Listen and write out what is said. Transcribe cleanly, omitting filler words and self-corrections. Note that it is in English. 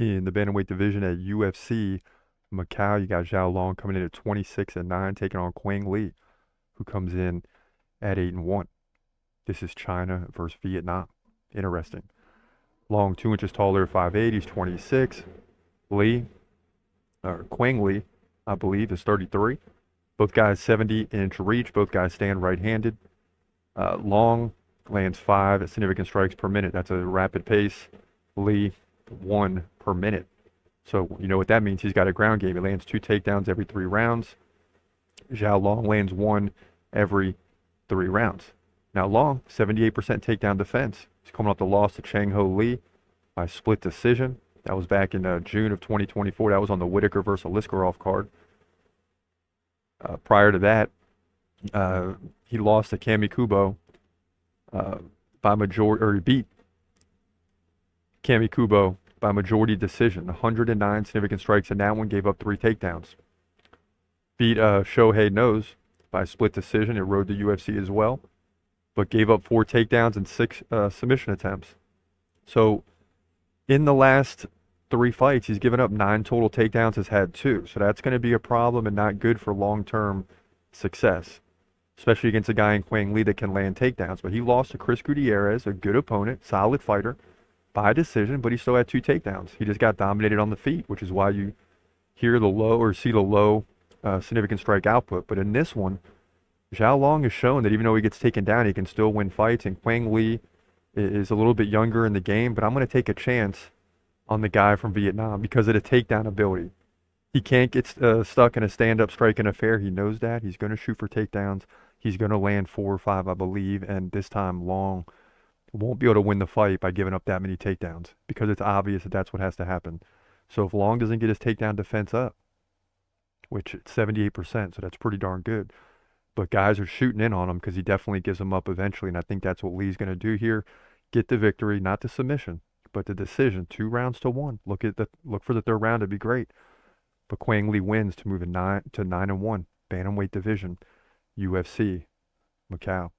In the bantamweight division at UFC Macau, you got Xiao Long coming in at 26-9, taking on Quang, who comes in at 8-1. This is China versus Vietnam. Interesting. Long, 2 inches taller, 5'8". He's 26. Lee, or Quang, I believe, is 33. Both guys 70-inch reach. Both guys stand right-handed. Long lands 5 significant strikes per minute. That's a rapid pace. Lee, 1 per minute. So you know what that means. He's got a ground game. He lands 2 takedowns every 3 rounds. Xiao Long lands 1 every 3 rounds. Now Long, 78% takedown defense. He's coming off the loss to Chang Ho Lee by split decision. That was back in June of 2024. That was on the Whitaker versus Liskarov card. Prior to that, he lost to Cami Kubo by majority, or he beat Cami Kubo by majority decision. 109 significant strikes in that one, gave up 3 takedowns. Beat Shohei Nose by split decision. It rode the UFC as well, but gave up 4 takedowns and 6 submission attempts. So in the last 3 fights, he's given up 9 total takedowns, has had 2. So that's going to be a problem and not good for long-term success, especially against a guy in Quang that can land takedowns. But he lost to Chris Gutierrez, a good opponent, solid fighter, by decision, but he still had 2 takedowns. He just got dominated on the feet, which is why you hear the low or see the low significant strike output. But in this one, Xiao Long has shown that even though he gets taken down, he can still win fights. And Quang is a little bit younger in the game, but I'm going to take a chance on the guy from Vietnam because of the takedown ability. He can't get stuck in a stand-up striking affair. He knows that. He's going to shoot for takedowns. He's going to land 4 or 5, I believe, and this time Long won't be able to win the fight by giving up that many takedowns because it's obvious that that's what has to happen. So if Long doesn't get his takedown defense up, which it's 78%, so that's pretty darn good, but guys are shooting in on him because he definitely gives them up eventually, and I think that's what Lee's going to do here. Get the victory, not the submission, but the decision, 2 rounds to 1. Look for the 3rd round, it'd be great. But Quang wins to move in 9-1, bantamweight division, UFC Macau.